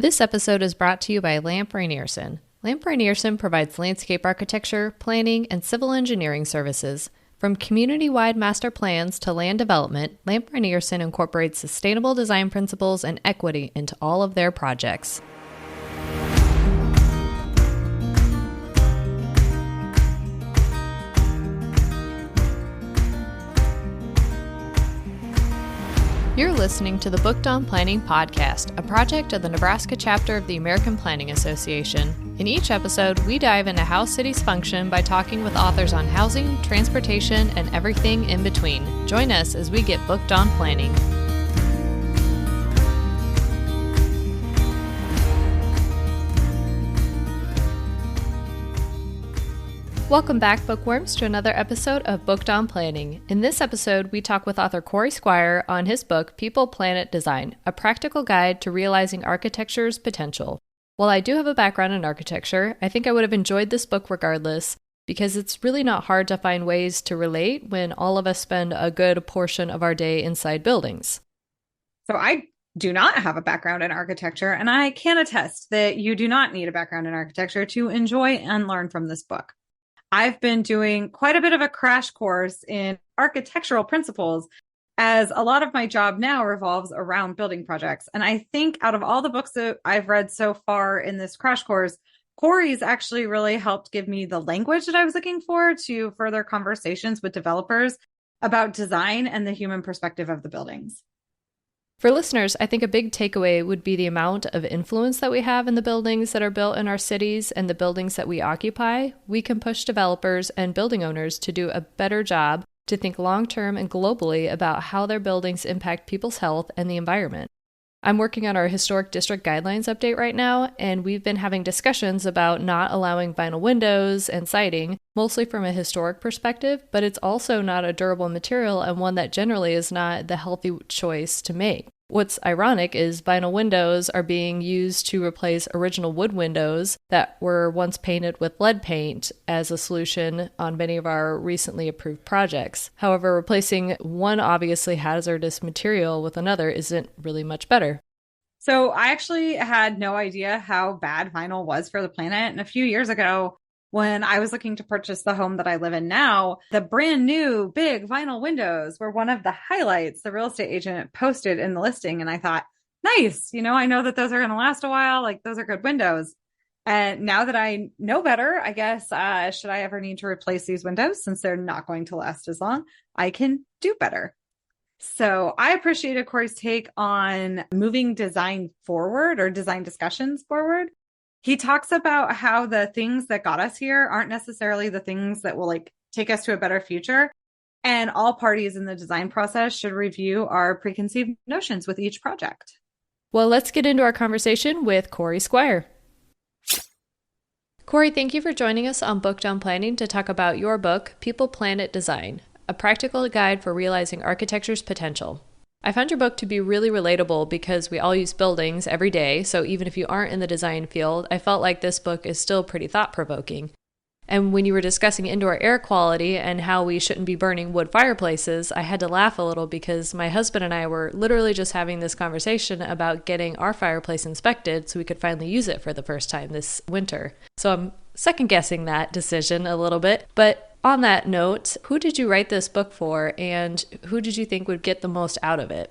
This episode is brought to you by Lamp Rainerson. Lamp Rainerson provides landscape architecture, planning, and civil engineering services. From community-wide master plans to land development, Lamp Rainerson incorporates sustainable design principles and equity into all of their projects. You're listening to the Booked on Planning podcast, a project of the Nebraska chapter of the American Planning Association. In each episode, we dive into how cities function by talking with authors on housing, transportation, and everything in between. Join us as we get booked on planning. Welcome back, bookworms, to another episode of Booked on Planning. In this episode, we talk with author Corey Squire on his book, People, Planet, Design, a practical guide to realizing architecture's potential. While I do have a background in architecture, I think I would have enjoyed this book regardless, because it's really not hard to find ways to relate when all of us spend a good portion of our day inside buildings. So I do not have a background in architecture, and I can attest that you do not need a background in architecture to enjoy and learn from this book. I've been doing quite a bit of a crash course in architectural principles, as a lot of my job now revolves around building projects. And I think out of all the books that I've read so far in this crash course, Corey's actually really helped give me the language that I was looking for to further conversations with developers about design and the human perspective of the buildings. For listeners, I think a big takeaway would be the amount of influence that we have in the buildings that are built in our cities and the buildings that we occupy. We can push developers and building owners to do a better job to think long-term and globally about how their buildings impact people's health and the environment. I'm working on our historic district guidelines update right now, and we've been having discussions about not allowing vinyl windows and siding, mostly from a historic perspective, but it's also not a durable material and one that generally is not the healthy choice to make. What's ironic is vinyl windows are being used to replace original wood windows that were once painted with lead paint as a solution on many of our recently approved projects. However, replacing one obviously hazardous material with another isn't really much better. So I actually had no idea how bad vinyl was for the planet. And a few years ago, when I was looking to purchase the home that I live in now, the brand new big vinyl windows were one of the highlights the real estate agent posted in the listing. And I thought, nice, I know that those are going to last a while. Like, those are good windows. And now that I know better, I guess, should I ever need to replace these windows, since they're not going to last as long, I can do better. So I appreciated Corey's take on moving design forward, or design discussions forward. He talks about how the things that got us here aren't necessarily the things that will take us to a better future. And all parties in the design process should review our preconceived notions with each project. Well, let's get into our conversation with Corey Squire. Corey, thank you for joining us on Booked on Planning to talk about your book, People, Planet, Design, a practical guide for realizing architecture's potential. I found your book to be really relatable because we all use buildings every day, so even if you aren't in the design field, I felt like this book is still pretty thought-provoking. And when you were discussing indoor air quality and how we shouldn't be burning wood fireplaces, I had to laugh a little because my husband and I were literally just having this conversation about getting our fireplace inspected so we could finally use it for the first time this winter. So I'm second-guessing that decision a little bit, but on that note, who did you write this book for, and who did you think would get the most out of it?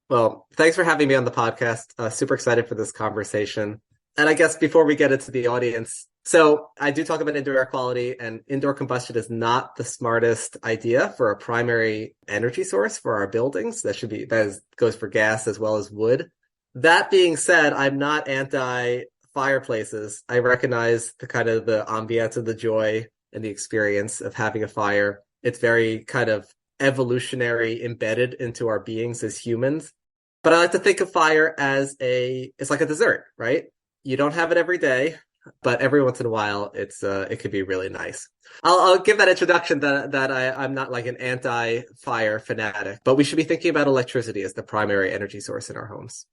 Well, thanks for having me on the podcast. Super excited for this conversation. And I guess before we get into the audience, so I do talk about indoor air quality, and indoor combustion is not the smartest idea for a primary energy source for our buildings. Goes for gas as well as wood. That being said, I'm not anti fireplaces. I recognize the kind of the ambiance of the joy and the experience of having a fire. It's very kind of evolutionary, embedded into our beings as humans. But I like to think of fire as it's like a dessert, right? You don't have it every day, but every once in a while, it could be really nice. I'll give that introduction that I'm not like an anti-fire fanatic, but we should be thinking about electricity as the primary energy source in our homes.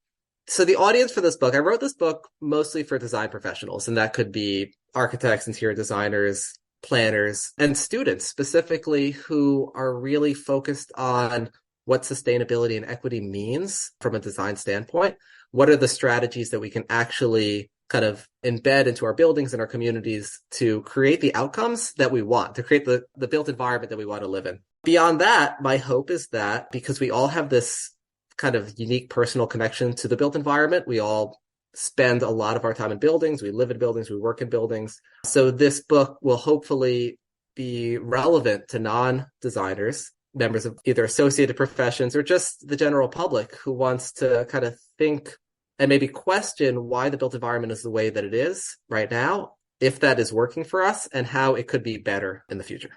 So the audience for this book, I wrote this book mostly for design professionals, and that could be architects, interior designers, planners, and students specifically, who are really focused on what sustainability and equity means from a design standpoint, what are the strategies that we can actually kind of embed into our buildings and our communities to create the outcomes that we want, to create the built environment that we want to live in. Beyond that, my hope is that because we all have this kind of unique personal connection to the built environment, we all spend a lot of our time in buildings, we live in buildings, we work in buildings. So this book will hopefully be relevant to non-designers, members of either associated professions or just the general public who wants to kind of think and maybe question why the built environment is the way that it is right now, if that is working for us, and how it could be better in the future.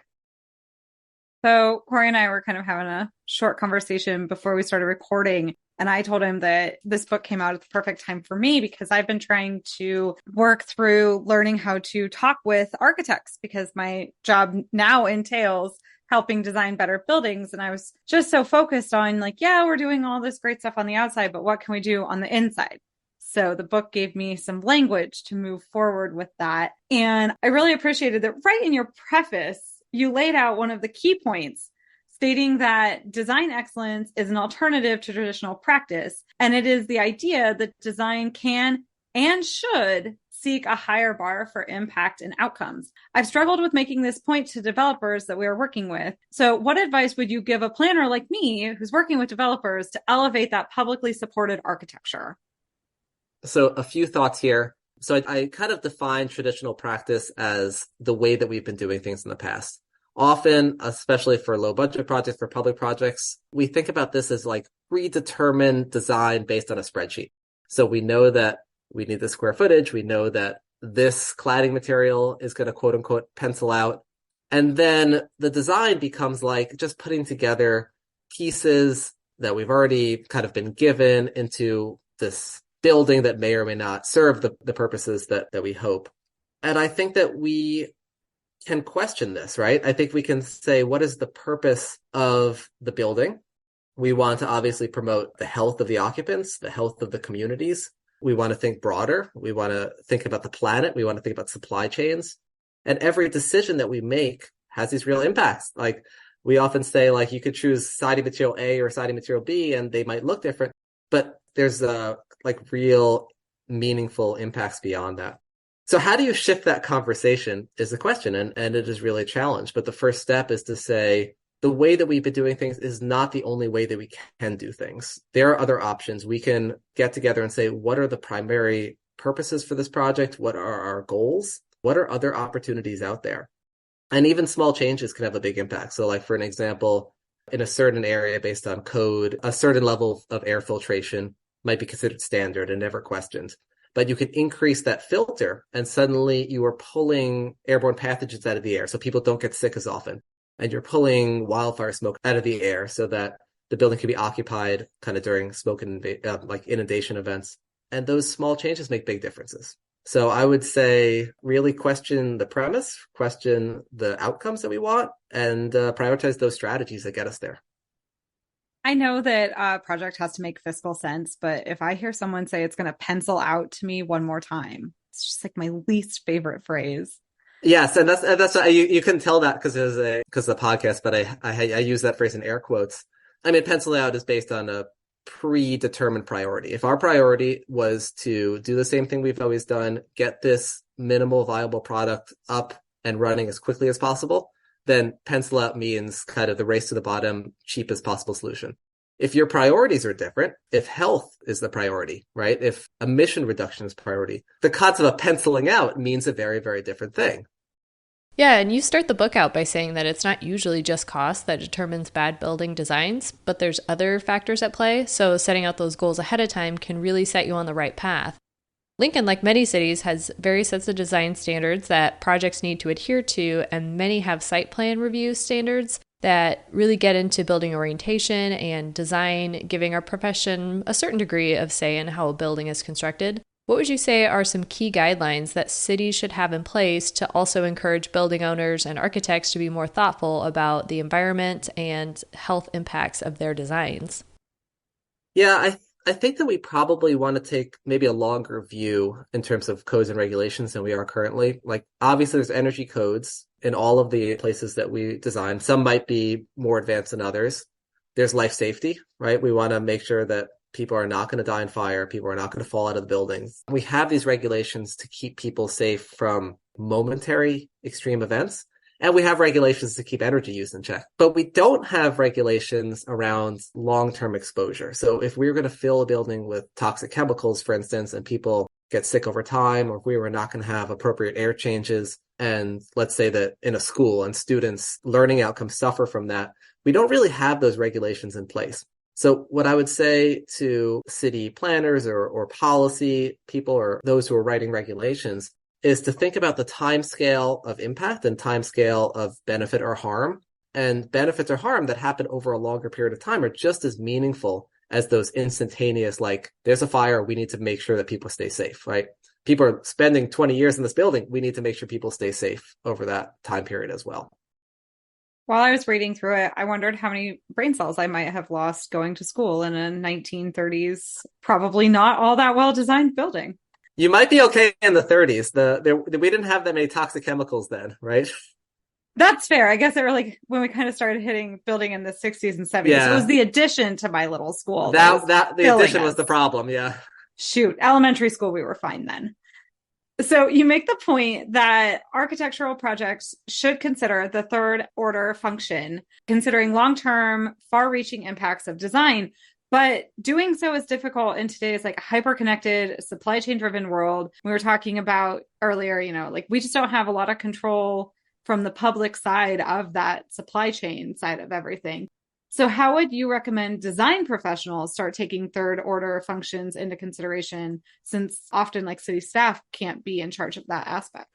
So Corey and I were kind of having a short conversation before we started recording. And I told him that this book came out at the perfect time for me because I've been trying to work through learning how to talk with architects because my job now entails helping design better buildings. And I was just so focused on like, yeah, we're doing all this great stuff on the outside, but what can we do on the inside? So the book gave me some language to move forward with that. And I really appreciated that right in your preface, you laid out one of the key points, stating that design excellence is an alternative to traditional practice. And it is the idea that design can and should seek a higher bar for impact and outcomes. I've struggled with making this point to developers that we are working with. So what advice would you give a planner like me who's working with developers to elevate that publicly supported architecture? So a few thoughts here. So I kind of define traditional practice as the way that we've been doing things in the past. Often, especially for low budget projects, for public projects, we think about this as like predetermined design based on a spreadsheet. So we know that we need the square footage. We know that this cladding material is going to quote unquote pencil out. And then the design becomes like just putting together pieces that we've already kind of been given into this building that may or may not serve the purposes that we hope. And I think that we can question this, right? I think we can say, what is the purpose of the building? We want to obviously promote the health of the occupants, the health of the communities. We want to think broader. We want to think about the planet. We want to think about supply chains. And every decision that we make has these real impacts. Like we often say, like you could choose siding material A or siding material B, and they might look different, but there's like real meaningful impacts beyond that. So how do you shift that conversation is the question, and it is really a challenge. But the first step is to say, the way that we've been doing things is not the only way that we can do things. There are other options. We can get together and say, what are the primary purposes for this project? What are our goals? What are other opportunities out there? And even small changes can have a big impact. So like for an example, in a certain area based on code, a certain level of air filtration might be considered standard and never questioned. But you can increase that filter and suddenly you are pulling airborne pathogens out of the air so people don't get sick as often. And you're pulling wildfire smoke out of the air so that the building can be occupied kind of during smoke and like inundation events. And those small changes make big differences. So I would say really question the premise, question the outcomes that we want, and prioritize those strategies that get us there. I know that a project has to make fiscal sense, but if I hear someone say it's going to pencil out to me one more time, it's just like my least favorite phrase. Yes, and that's you couldn't tell that because of the podcast, but I use that phrase in air quotes. I mean, pencil out is based on a predetermined priority. If our priority was to do the same thing we've always done, get this minimal viable product up and running as quickly as possible, then pencil out means kind of the race to the bottom, cheapest possible solution. If your priorities are different, if health is the priority, right? If emission reduction is priority, the concept of penciling out means a very, very different thing. Yeah, and you start the book out by saying that it's not usually just cost that determines bad building designs, but there's other factors at play, so setting out those goals ahead of time can really set you on the right path. Lincoln, like many cities, has various sets of design standards that projects need to adhere to, and many have site plan review standards that really get into building orientation and design, giving our profession a certain degree of say in how a building is constructed. What would you say are some key guidelines that cities should have in place to also encourage building owners and architects to be more thoughtful about the environment and health impacts of their designs? Yeah, I think that we probably want to take maybe a longer view in terms of codes and regulations than we are currently. Like, obviously, there's energy codes in all of the places that we design. Some might be more advanced than others. There's life safety, right? We want to make sure that People are not going to die in fire. People are not going to fall out of the buildings. We have these regulations to keep people safe from momentary extreme events. And we have regulations to keep energy use in check. But we don't have regulations around long-term exposure. So if we were going to fill a building with toxic chemicals, for instance, and people get sick over time, or if we were not going to have appropriate air changes, and let's say that in a school and students' learning outcomes suffer from that, we don't really have those regulations in place. So what I would say to city planners or policy people or those who are writing regulations is to think about the time scale of impact and time scale of benefit or harm. And benefits or harm that happen over a longer period of time are just as meaningful as those instantaneous, like, there's a fire, we need to make sure that people stay safe, right? People are spending 20 years in this building. We need to make sure people stay safe over that time period as well. While I was reading through it, I wondered how many brain cells I might have lost going to school in a 1930s, probably not all that well-designed building. You might be okay in the 30s. We didn't have that many toxic chemicals then, right? That's fair. I guess it really, when we kind of started hitting building in the 60s and 70s, Yeah. It was the addition to my little school. The addition was the problem, yeah. Shoot, elementary school, we were fine then. So you make the point that architectural projects should consider the third order function, considering long-term, far-reaching impacts of design. But doing so is difficult in today's like hyper-connected, supply chain driven world. We were talking about earlier, like we just don't have a lot of control from the public side of that supply chain side of everything. So how would you recommend design professionals start taking third order functions into consideration, since often like city staff can't be in charge of that aspect?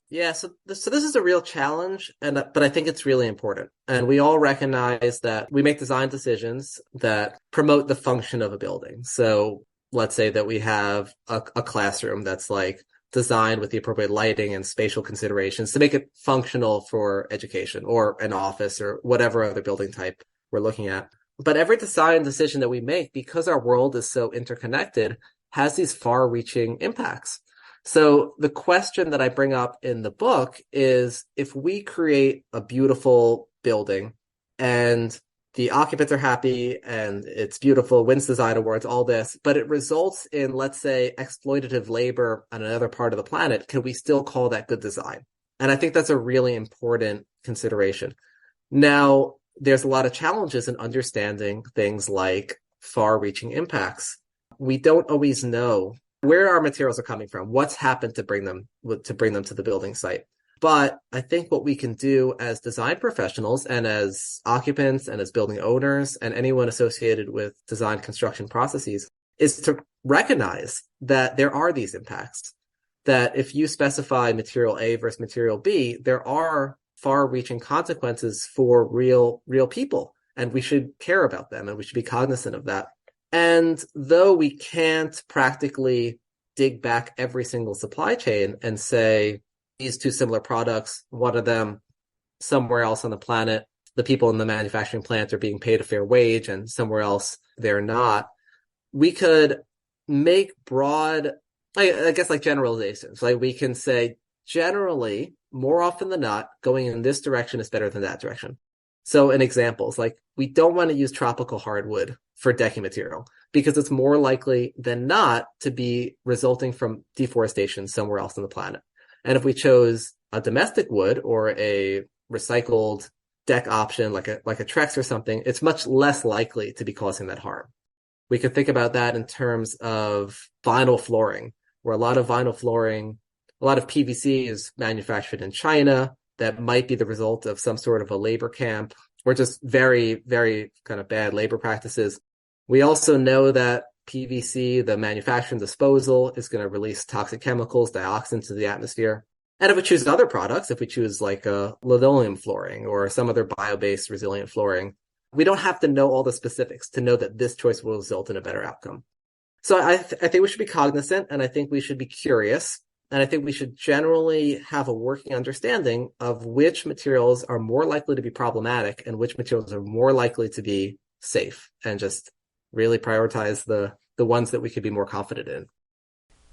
Yeah, so this is a real challenge, but I think it's really important. And we all recognize that we make design decisions that promote the function of a building. So let's say that we have a classroom that's like designed with the appropriate lighting and spatial considerations to make it functional for education, or an office or whatever other building type we're looking at. But every design decision that we make, because our world is so interconnected, has these far-reaching impacts. So the question that I bring up in the book is, if we create a beautiful building and the occupants are happy and it's beautiful, wins design awards, all this, but it results in, let's say, exploitative labor on another part of the planet, can we still call that good design? And I think that's a really important consideration. Now, there's a lot of challenges in understanding things like far-reaching impacts. We don't always know where our materials are coming from, what's happened to bring them to the building site. But I think what we can do as design professionals and as occupants and as building owners and anyone associated with design construction processes is to recognize that there are these impacts, that if you specify material A versus material B, there are far-reaching consequences for real people, and we should care about them and we should be cognizant of that. And though we can't practically dig back every single supply chain and say, these two similar products, one of them somewhere else on the planet, the people in the manufacturing plant are being paid a fair wage, and somewhere else they're not, we could make broad, I guess, like generalizations. Like we can say, generally, more often than not, going in this direction is better than that direction. So in examples, like we don't want to use tropical hardwood for decking material because it's more likely than not to be resulting from deforestation somewhere else on the planet. And if we chose a domestic wood or a recycled deck option, like a Trex or something, it's much less likely to be causing that harm. We could think about that in terms of vinyl flooring, where a lot of PVC is manufactured in China. That might be the result of some sort of a labor camp or just very, very kind of bad labor practices. We also know that PVC, the manufacture and disposal, is going to release toxic chemicals, dioxins, to the atmosphere. And if we choose other products, if we choose like a linoleum flooring or some other bio-based resilient flooring, we don't have to know all the specifics to know that this choice will result in a better outcome. So I think we should be cognizant, and I think we should be curious. And I think we should generally have a working understanding of which materials are more likely to be problematic and which materials are more likely to be safe, and just really prioritize the ones that we could be more confident in.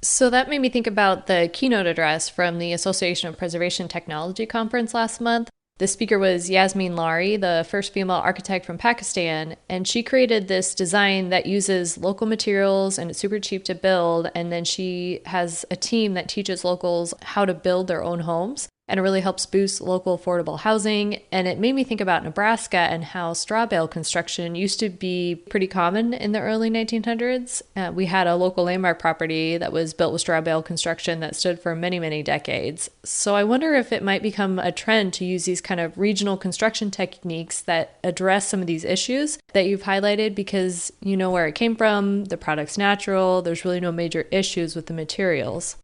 So that made me think about the keynote address from the Association of Preservation Technology conference last month. The speaker was Yasmin Lari, the first female architect from Pakistan, and she created this design that uses local materials and it's super cheap to build. And then she has a team that teaches locals how to build their own homes. And it really helps boost local affordable housing. And it made me think about Nebraska and how straw bale construction used to be pretty common in the early 1900s. We had a local landmark property that was built with straw bale construction that stood for many, many decades. So I wonder if it might become a trend to use these kind of regional construction techniques that address some of these issues that you've highlighted, because you know where it came from, the product's natural, there's really no major issues with the materials.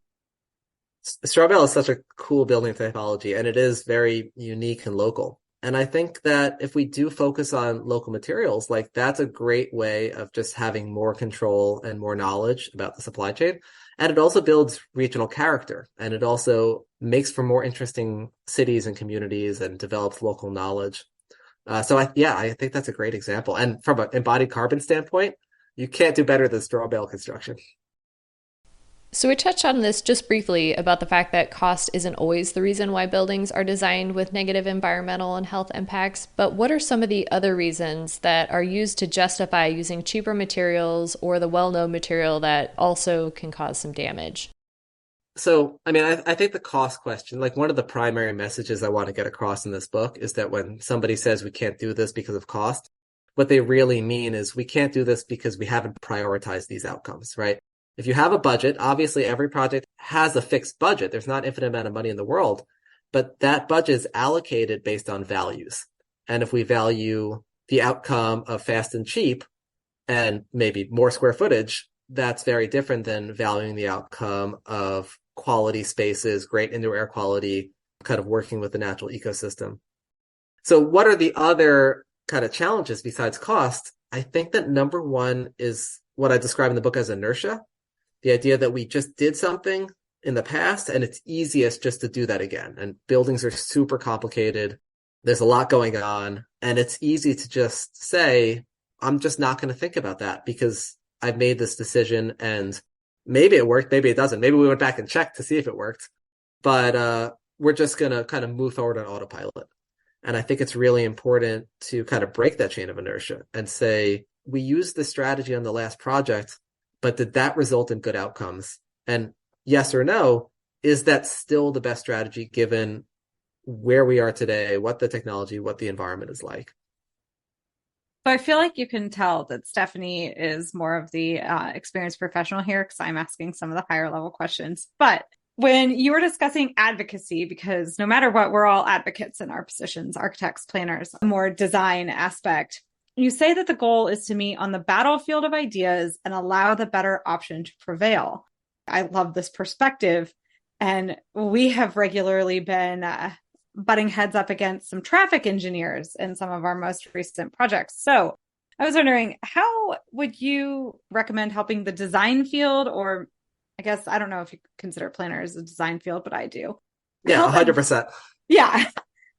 Straw bale is such a cool building typology, and it is very unique and local. And I think that if we do focus on local materials, like that's a great way of just having more control and more knowledge about the supply chain. And it also builds regional character, and it also makes for more interesting cities and communities and develops local knowledge. So I think that's a great example. And from an embodied carbon standpoint, you can't do better than straw bale construction. So we touched on this just briefly about the fact that cost isn't always the reason why buildings are designed with negative environmental and health impacts, but what are some of the other reasons that are used to justify using cheaper materials or the well-known material that also can cause some damage? So, I think the cost question, like one of the primary messages I want to get across in this book is that when somebody says we can't do this because of cost, what they really mean is we can't do this because we haven't prioritized these outcomes, right? If you have a budget, obviously every project has a fixed budget. There's not an infinite amount of money in the world, but that budget is allocated based on values. And if we value the outcome of fast and cheap and maybe more square footage, that's very different than valuing the outcome of quality spaces, great indoor air quality, kind of working with the natural ecosystem. So what are the other kind of challenges besides cost? I think that number one is what I describe in the book as inertia. The idea that we just did something in the past and it's easiest just to do that again. And buildings are super complicated. There's a lot going on. And it's easy to just say, I'm just not going to think about that because I've made this decision and maybe it worked, maybe it doesn't. Maybe we went back and checked to see if it worked. But we're just going to kind of move forward on autopilot. And I think it's really important to kind of break that chain of inertia and say, we used this strategy on the last project, but did that result in good outcomes? And yes or no, is that still the best strategy given where we are today, what the technology, what the environment is like? So I feel like you can tell that Stephanie is more of the experienced professional here because I'm asking some of the higher level questions. But when you were discussing advocacy, because no matter what, we're all advocates in our positions, architects, planners, a more design aspect. You say that the goal is to meet on the battlefield of ideas and allow the better option to prevail. I love this perspective. And we have regularly been butting heads up against some traffic engineers in some of our most recent projects. So I was wondering, how would you recommend helping the design field, or I guess, I don't know if you consider planners a design field, but I do. Yeah, 100%. Yeah.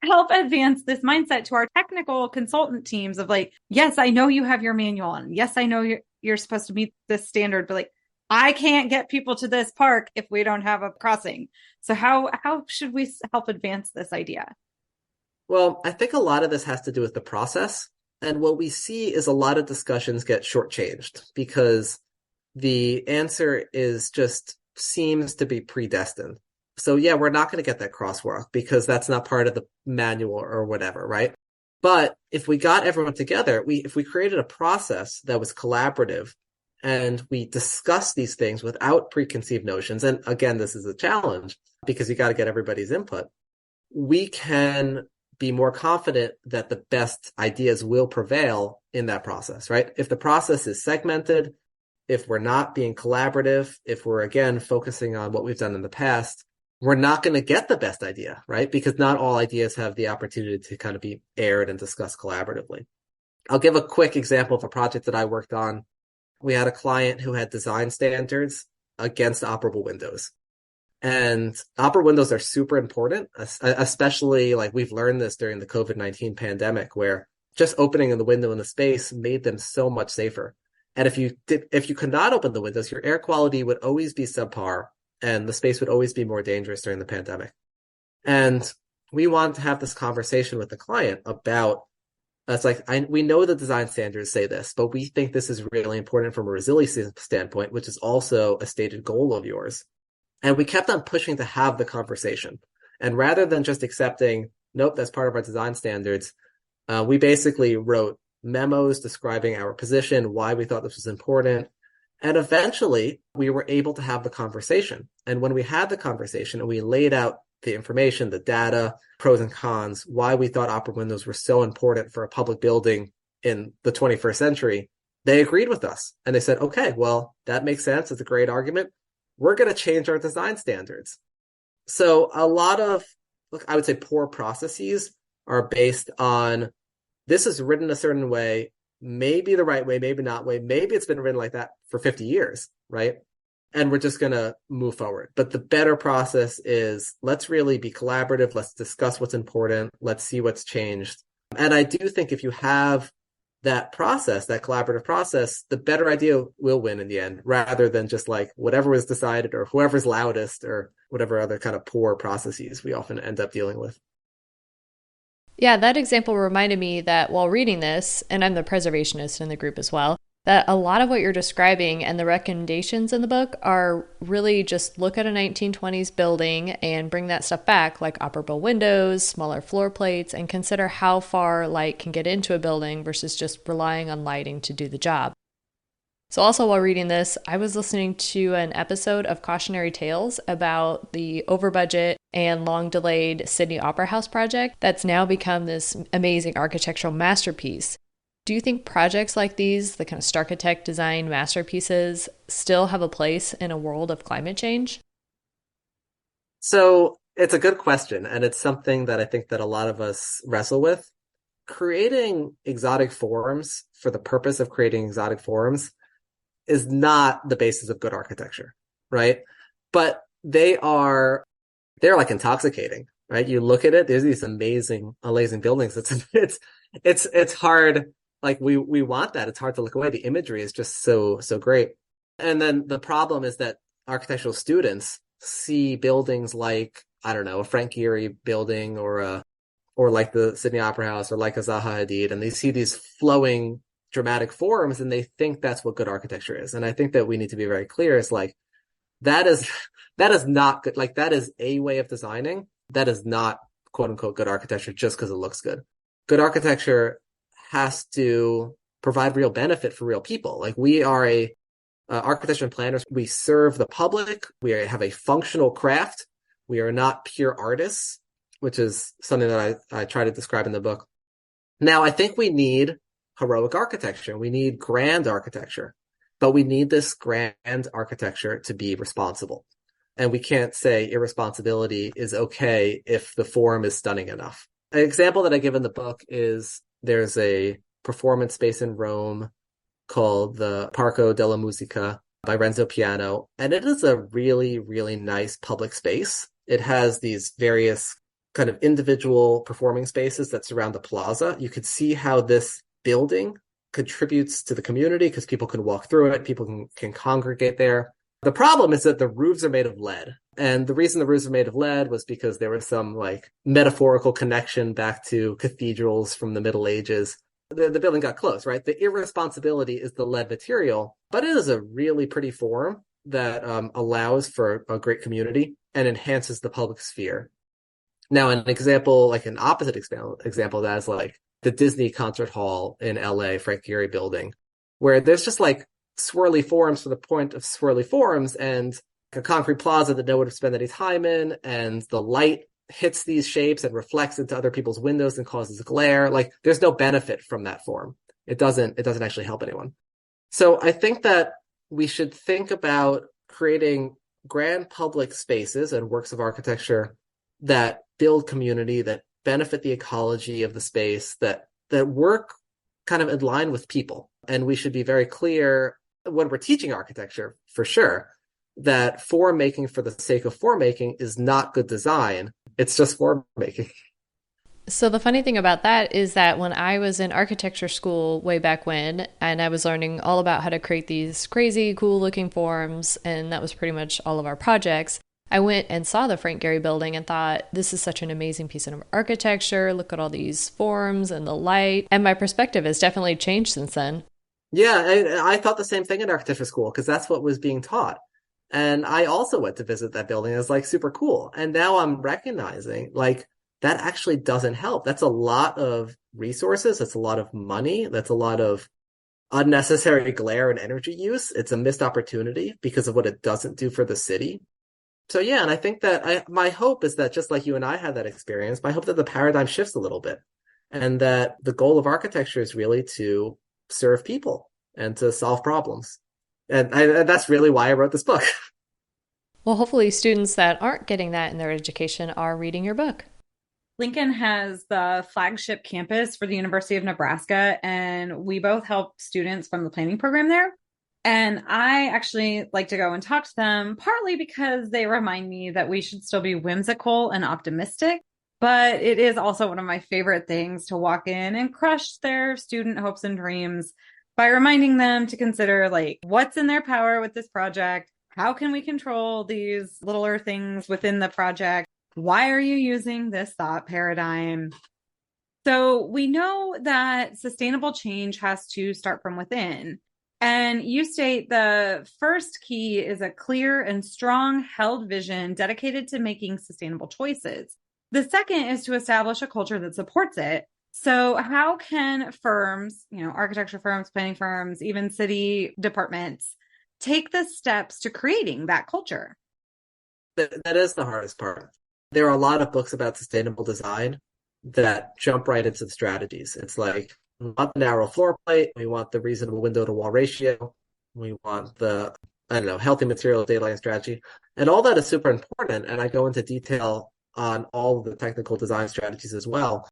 Help advance this mindset to our technical consultant teams of like, yes, I know you have your manual and yes, I know you're supposed to meet this standard, but like, I can't get people to this park if we don't have a crossing. So how should we help advance this idea? Well, I think a lot of this has to do with the process. And what we see is a lot of discussions get shortchanged because the answer is just seems to be predestined. So yeah, we're not going to get that crosswalk because that's not part of the manual or whatever, right? But if we got everyone together, if we created a process that was collaborative and we discussed these things without preconceived notions, and again, this is a challenge because you got to get everybody's input, we can be more confident that the best ideas will prevail in that process, right? If the process is segmented, if we're not being collaborative, if we're again focusing on what we've done in the past, we're not going to get the best idea, right? Because not all ideas have the opportunity to kind of be aired and discussed collaboratively. I'll give a quick example of a project that I worked on. We had a client who had design standards against operable windows. And operable windows are super important, especially like we've learned this during the COVID-19 pandemic, where just opening the window in the space made them so much safer. And if you could not open the windows, your air quality would always be subpar and the space would always be more dangerous during the pandemic. And we want to have this conversation with the client about that's like we know the design standards say this, but we think this is really important from a resiliency standpoint, which is also a stated goal of yours. And we kept on pushing to have the conversation. And rather than just accepting, nope, that's part of our design standards, we basically wrote memos describing our position, why we thought this was important. And eventually we were able to have the conversation. And when we had the conversation and we laid out the information, the data, pros and cons, why we thought opera windows were so important for a public building in the 21st century, they agreed with us. And they said, okay, well, that makes sense. It's a great argument. We're going to change our design standards. So a lot of, I would say, poor processes are based on this is written a certain way, maybe the right way, maybe not way, maybe it's been written like that for 50 years, right? And we're just going to move forward. But the better process is let's really be collaborative. Let's discuss what's important. Let's see what's changed. And I do think if you have that process, that collaborative process, the better idea will win in the end, rather than just like whatever was decided or whoever's loudest or whatever other kind of poor processes we often end up dealing with. Yeah, that example reminded me that while reading this, and I'm the preservationist in the group as well, that a lot of what you're describing and the recommendations in the book are really just look at a 1920s building and bring that stuff back, like operable windows, smaller floor plates, and consider how far light can get into a building versus just relying on lighting to do the job. So also while reading this, I was listening to an episode of Cautionary Tales about the over-budget and long-delayed Sydney Opera House project that's now become this amazing architectural masterpiece. Do you think projects like these, the kind of Starchitect design masterpieces, still have a place in a world of climate change? So it's a good question, and it's something that I think that a lot of us wrestle with. Creating exotic forms for the purpose of creating exotic forms is not the basis of good architecture, right? But they're like intoxicating, right? You look at it, there's these amazing buildings. It's hard. Like we want that. It's hard to look away. The imagery is just so great. And then the problem is that architectural students see buildings like, I don't know, a Frank Gehry building or like the Sydney Opera House or like a Zaha Hadid, and they see these flowing dramatic forms and they think that's what good architecture is. And I think that we need to be very clear. It's like, that is not good. Like that is a way of designing. That is not quote unquote good architecture just because it looks good. Good architecture has to provide real benefit for real people. Like we are architecture and planners. We serve the public. We have a functional craft. We are not pure artists, which is something that I try to describe in the book. Now, I think we need heroic architecture. We need grand architecture, but we need this grand architecture to be responsible. And we can't say irresponsibility is okay if the form is stunning enough. An example that I give in the book is there's a performance space in Rome called the Parco della Musica by Renzo Piano. And it is a really, really nice public space. It has these various kind of individual performing spaces that surround the plaza. You could see how this building contributes to the community because people can walk through it, people can congregate there. The problem is that the roofs are made of lead. And the reason the roofs are made of lead was because there was some like metaphorical connection back to cathedrals from the Middle Ages. The building got close, right? The irresponsibility is the lead material, but it is a really pretty form that allows for a great community and enhances the public sphere. Now, an example, like an opposite example of that is like the Disney Concert Hall in LA, Frank Gehry building, where there's just like swirly forms for the point of swirly forms and a concrete plaza that no one would spend any time in, and the light hits these shapes and reflects into other people's windows and causes glare. Like there's no benefit from that form. It doesn't actually help anyone. So I think that we should think about creating grand public spaces and works of architecture that build community, that benefit the ecology of the space, that work kind of in line with people. And we should be very clear when we're teaching architecture, for sure, that form making for the sake of form making is not good design. It's just form making. So the funny thing about that is that when I was in architecture school way back when, and I was learning all about how to create these crazy, cool looking forms, and that was pretty much all of our projects, I went and saw the Frank Gehry building and thought, this is such an amazing piece of architecture. Look at all these forms and the light. And my perspective has definitely changed since then. Yeah, I thought the same thing in architecture school because that's what was being taught. And I also went to visit that building. It was like super cool. And now I'm recognizing like that actually doesn't help. That's a lot of resources. That's a lot of money. That's a lot of unnecessary glare and energy use. It's a missed opportunity because of what it doesn't do for the city. So yeah, and I think that my hope is that just like you and I had that experience, my hope that the paradigm shifts a little bit and that the goal of architecture is really to serve people and to solve problems. And that's really why I wrote this book. Well, hopefully students that aren't getting that in their education are reading your book. Lincoln has the flagship campus for the University of Nebraska, and we both help students from the planning program there. And I actually like to go and talk to them, partly because they remind me that we should still be whimsical and optimistic. But it is also one of my favorite things to walk in and crush their student hopes and dreams by reminding them to consider like what's in their power with this project. How can we control these littler things within the project? Why are you using this thought paradigm? So we know that sustainable change has to start from within. And you state the first key is a clear and strong held vision dedicated to making sustainable choices. The second is to establish a culture that supports it. So how can firms, architecture firms, planning firms, even city departments take the steps to creating that culture? That is the hardest part. There are a lot of books about sustainable design that jump right into the strategies. It's like, we want the narrow floor plate. We want the reasonable window to wall ratio. We want the, healthy material daylight strategy. And all that is super important. And I go into detail on all of the technical design strategies as well.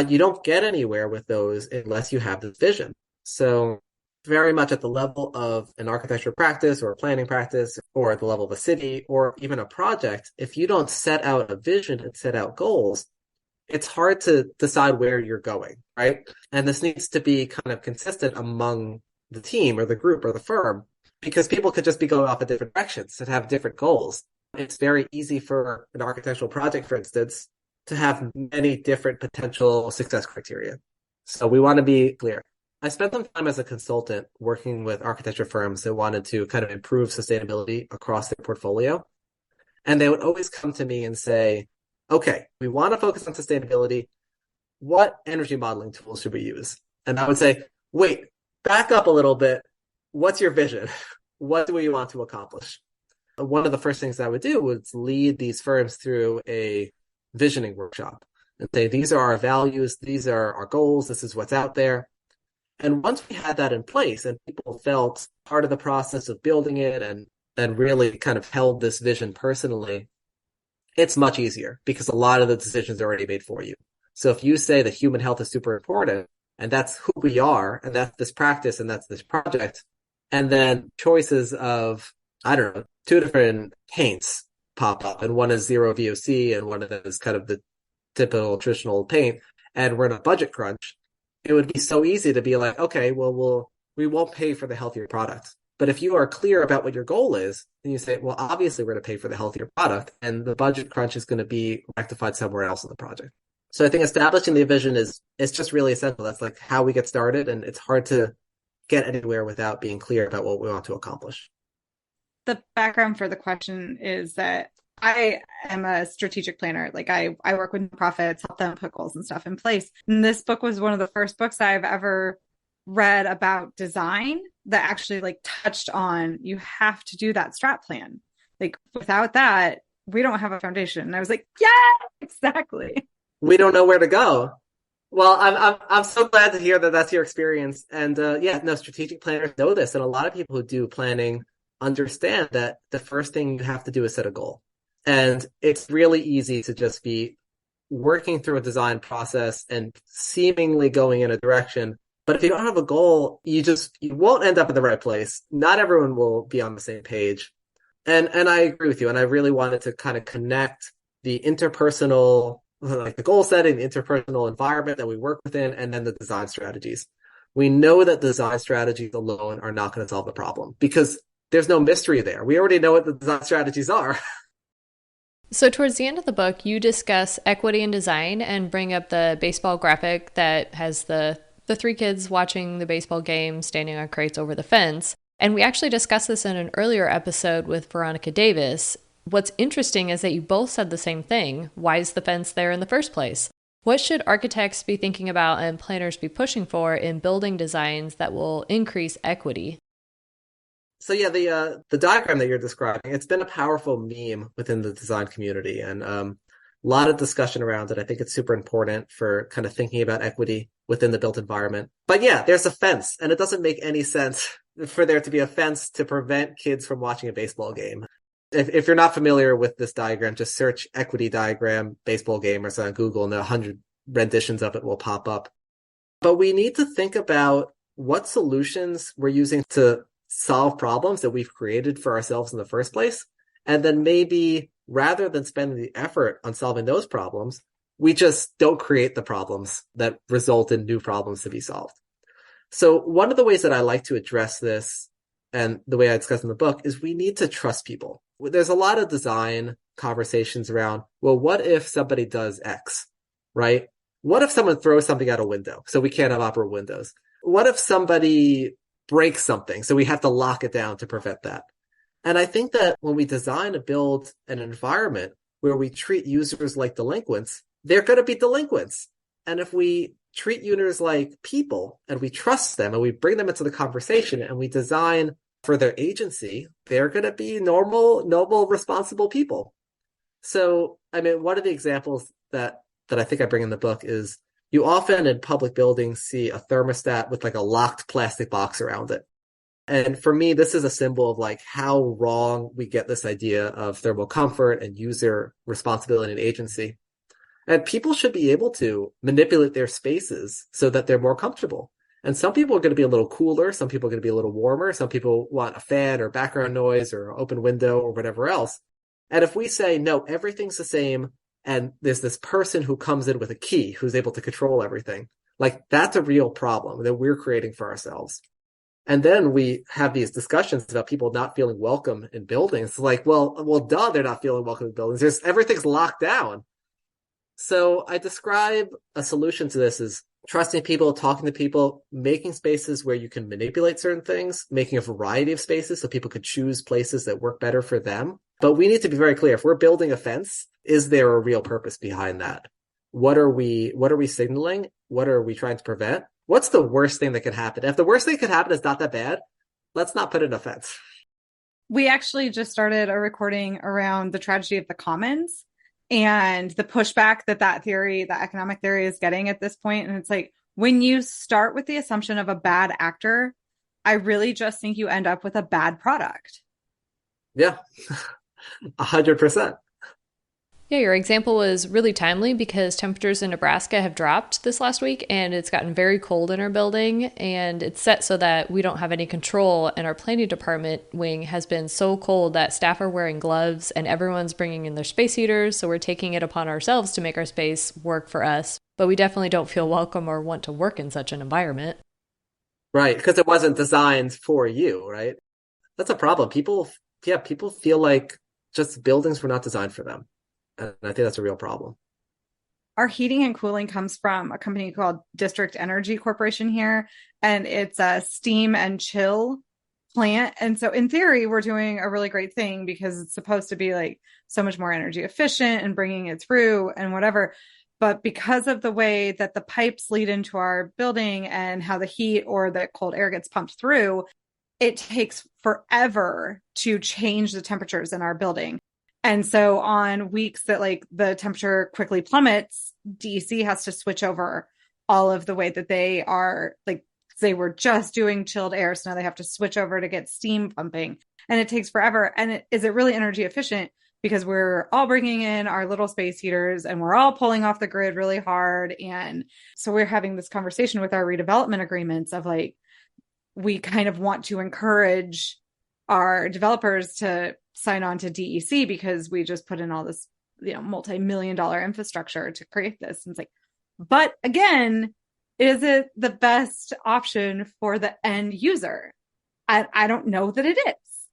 You don't get anywhere with those unless you have this vision. So very much at the level of an architecture practice or a planning practice or at the level of a city or even a project, if you don't set out a vision and set out goals, it's hard to decide where you're going, right? And this needs to be kind of consistent among the team or the group or the firm because people could just be going off in different directions and have different goals. It's very easy for an architectural project, for instance, to have many different potential success criteria. So we want to be clear. I spent some time as a consultant working with architecture firms that wanted to kind of improve sustainability across their portfolio. And they would always come to me and say, okay, we want to focus on sustainability. What energy modeling tools should we use? And I would say, wait, back up a little bit. What's your vision? What do we want to accomplish? One of the first things I would do was lead these firms through a visioning workshop and say, these are our values. These are our goals. This is what's out there. And once we had that in place and people felt part of the process of building it and really kind of held this vision personally, it's much easier because a lot of the decisions are already made for you. So if you say that human health is super important and that's who we are and that's this practice and that's this project, and then choices of, 2 different paints pop up and one is zero VOC and one of them is kind of the typical traditional paint and we're in a budget crunch, it would be so easy to be like, okay, well, we won't pay for the healthier product. But if you are clear about what your goal is, then you say, well, obviously we're going to pay for the healthier product and the budget crunch is going to be rectified somewhere else in the project. So I think establishing the vision is just really essential. That's like how we get started. And it's hard to get anywhere without being clear about what we want to accomplish. The background for the question is that I am a strategic planner. Like I work with nonprofits, help them put goals and stuff in place. And this book was one of the first books I've ever read about design that actually like touched on, you have to do that strat plan. Like without that, we don't have a foundation. And I was like, yeah, exactly. We don't know where to go. Well, I'm so glad to hear that that's your experience. And strategic planners know this. And a lot of people who do planning understand that the first thing you have to do is set a goal. And it's really easy to just be working through a design process and seemingly going in a direction. But if you don't have a goal, you won't end up in the right place. Not everyone will be on the same page. And I agree with you. And I really wanted to kind of connect the interpersonal, like the goal setting, the interpersonal environment that we work within, and then the design strategies. We know that design strategies alone are not going to solve the problem because there's no mystery there. We already know what the design strategies are. So, towards the end of the book, you discuss equity in design and bring up the baseball graphic that has the three kids watching the baseball game, standing on crates over the fence. And we actually discussed this in an earlier episode with Veronica Davis. What's interesting is that you both said the same thing. Why is the fence there in the first place? What should architects be thinking about and planners be pushing for in building designs that will increase equity? So yeah, the diagram that you're describing, it's been a powerful meme within the design community, and a lot of discussion around it. I think it's super important for kind of thinking about equity within the built environment. But yeah, there's a fence, and it doesn't make any sense for there to be a fence to prevent kids from watching a baseball game. If you're not familiar with this diagram, just search equity diagram baseball game or something on Google, and 100 renditions of it will pop up. But we need to think about what solutions we're using to solve problems that we've created for ourselves in the first place. And then maybe rather than spending the effort on solving those problems, we just don't create the problems that result in new problems to be solved. So one of the ways that I like to address this, and the way I discuss in the book, is we need to trust people. There's a lot of design conversations around, well, what if somebody does X, right? What if someone throws something out a window so we can't have opera windows? What if somebody breaks something so we have to lock it down to prevent that? And I think that when we design and build an environment where we treat users like delinquents, they're going to be delinquents. And if we treat users like people and we trust them and we bring them into the conversation and we design for their agency, they're going to be normal, noble, responsible people. So, I mean, one of the examples that I think I bring in the book is you often in public buildings see a thermostat with like a locked plastic box around it. And for me, this is a symbol of like how wrong we get this idea of thermal comfort and user responsibility and agency. And people should be able to manipulate their spaces so that they're more comfortable. And some people are going to be a little cooler. Some people are going to be a little warmer. Some people want a fan or background noise or an open window or whatever else. And if we say, no, everything's the same, and there's this person who comes in with a key who's able to control everything, like that's a real problem that we're creating for ourselves. And then we have these discussions about people not feeling welcome in buildings. It's like, well, duh, they're not feeling welcome in buildings. Everything's locked down. So I describe a solution to this as trusting people, talking to people, making spaces where you can manipulate certain things, making a variety of spaces so people could choose places that work better for them. But we need to be very clear. If we're building a fence, is there a real purpose behind that? What are we signaling? What are we trying to prevent? What's the worst thing that could happen? If the worst thing could happen is not that bad, let's not put in a fence. We actually just started a recording around the tragedy of the commons and the pushback that theory, the economic theory, is getting at this point. And it's like, when you start with the assumption of a bad actor, I really just think you end up with a bad product. Yeah, 100%. Yeah, your example was really timely because temperatures in Nebraska have dropped this last week and it's gotten very cold in our building, and it's set so that we don't have any control, and our planning department wing has been so cold that staff are wearing gloves and everyone's bringing in their space heaters, so we're taking it upon ourselves to make our space work for us, but we definitely don't feel welcome or want to work in such an environment. Right, because it wasn't designed for you, right? That's a problem. People feel like just buildings were not designed for them. And I think that's a real problem. Our heating and cooling comes from a company called District Energy Corporation here, and it's a steam and chill plant. And so in theory, we're doing a really great thing because it's supposed to be like so much more energy efficient and bringing it through and whatever. But because of the way that the pipes lead into our building and how the heat or the cold air gets pumped through, it takes forever to change the temperatures in our building. And so on weeks that like the temperature quickly plummets, DC has to switch over all of the way that they are, like they were just doing chilled air. So now they have to switch over to get steam pumping, and it takes forever. And is it really energy efficient? Because we're all bringing in our little space heaters and we're all pulling off the grid really hard. And so we're having this conversation with our redevelopment agreements of like, we kind of want to encourage our developers to sign on to DEC because we just put in all this, multi-million-dollar infrastructure to create this. And it's like, but again, is it the best option for the end user? I don't know that it is.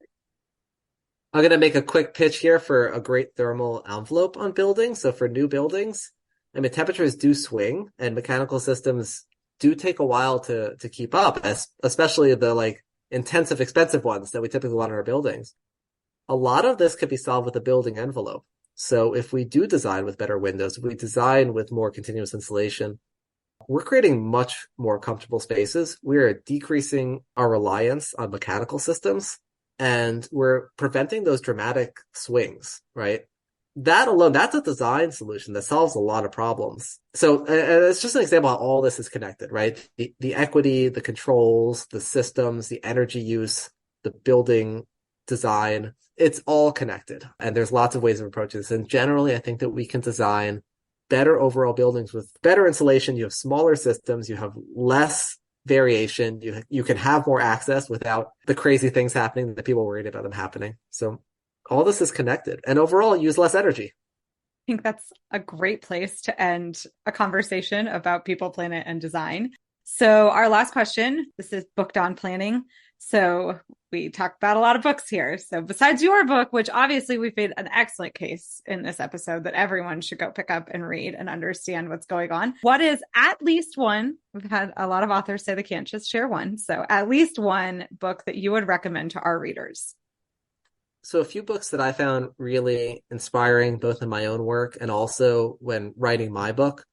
I'm going to make a quick pitch here for a great thermal envelope on buildings. So for new buildings, I mean, temperatures do swing and mechanical systems do take a while to keep up, especially the like intensive, expensive ones that we typically want in our buildings. A lot of this could be solved with a building envelope. So if we do design with better windows, if we design with more continuous insulation, we're creating much more comfortable spaces. We're decreasing our reliance on mechanical systems, and we're preventing those dramatic swings, right? That alone, that's a design solution that solves a lot of problems. So it's just an example of how all this is connected, right? The equity, the controls, the systems, the energy use, the building design, it's all connected. And there's lots of ways of approaching this. And generally, I think that we can design better overall buildings with better insulation. You have smaller systems, you have less variation, you can have more access without the crazy things happening that people are worried about them happening. So all this is connected, and overall use less energy. I think that's a great place to end a conversation about people, planet, and design. So our last question, this is Booked on Planning. So we talked about a lot of books here. So besides your book, which obviously we've made an excellent case in this episode that everyone should go pick up and read and understand what's going on, what is at least one, we've had a lot of authors say they can't just share one, so at least one book that you would recommend to our readers? So a few books that I found really inspiring, both in my own work and also when writing my book.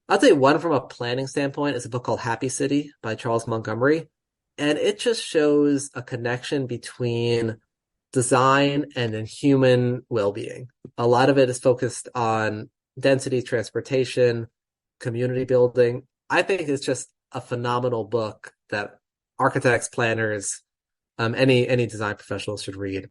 I'll tell you one from a planning standpoint is a book called Happy City by Charles Montgomery. And it just shows a connection between design and then human well-being. A lot of it is focused on density, transportation, community building. I think it's just a phenomenal book that architects, planners, any design professionals should read.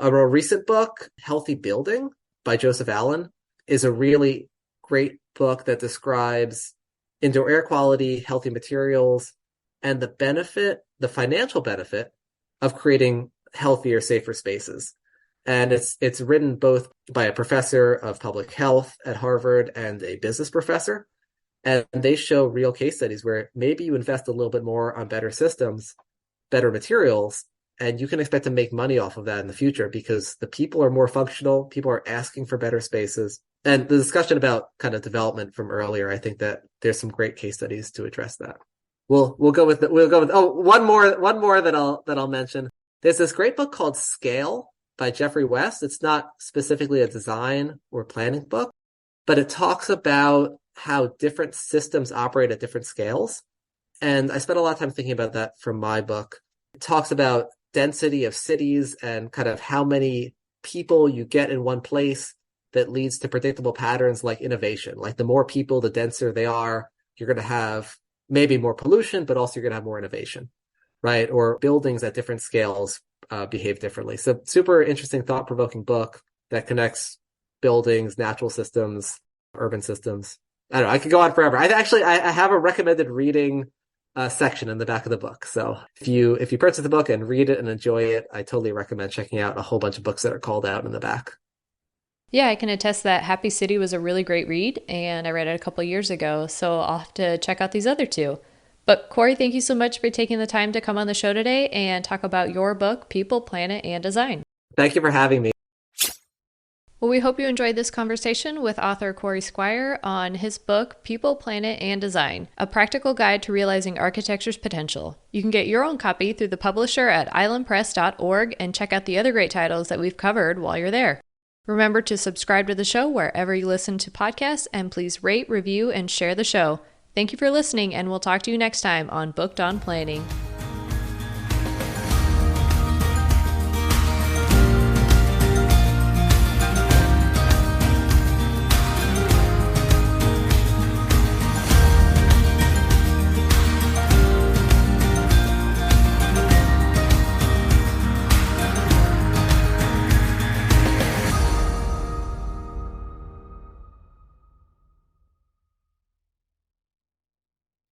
A more recent book, Healthy Building by Joseph Allen, is a really great book that describes indoor air quality, healthy materials, and the financial benefit of creating healthier, safer spaces. And it's written both by a professor of public health at Harvard and a business professor. And they show real case studies where maybe you invest a little bit more on better systems, better materials, and you can expect to make money off of that in the future because the people are more functional. People are asking for better spaces. And the discussion about kind of development from earlier, I think that there's some great case studies to address that. We'll go with one more that I'll mention. There's this great book called Scale by Jeffrey West. It's not specifically a design or planning book, but it talks about how different systems operate at different scales. And I spent a lot of time thinking about that from my book. It talks about density of cities and kind of how many people you get in one place that leads to predictable patterns like innovation. Like the more people, the denser they are, you're going to have maybe more pollution, but also you're going to have more innovation, right? Or buildings at different scales behave differently. So super interesting, thought-provoking book that connects buildings, natural systems, urban systems. I don't know, I could go on forever. I have a recommended reading section in the back of the book. So if you purchase the book and read it and enjoy it, I totally recommend checking out a whole bunch of books that are called out in the back. Yeah, I can attest that Happy City was a really great read, and I read it a couple years ago, so I'll have to check out these other two. But Corey, thank you so much for taking the time to come on the show today and talk about your book, People, Planet, and Design. Thank you for having me. Well, we hope you enjoyed this conversation with author Corey Squire on his book, People, Planet, and Design, a practical guide to realizing architecture's potential. You can get your own copy through the publisher at islandpress.org and check out the other great titles that we've covered while you're there. Remember to subscribe to the show wherever you listen to podcasts, and please rate, review, and share the show. Thank you for listening, and we'll talk to you next time on Booked on Planning.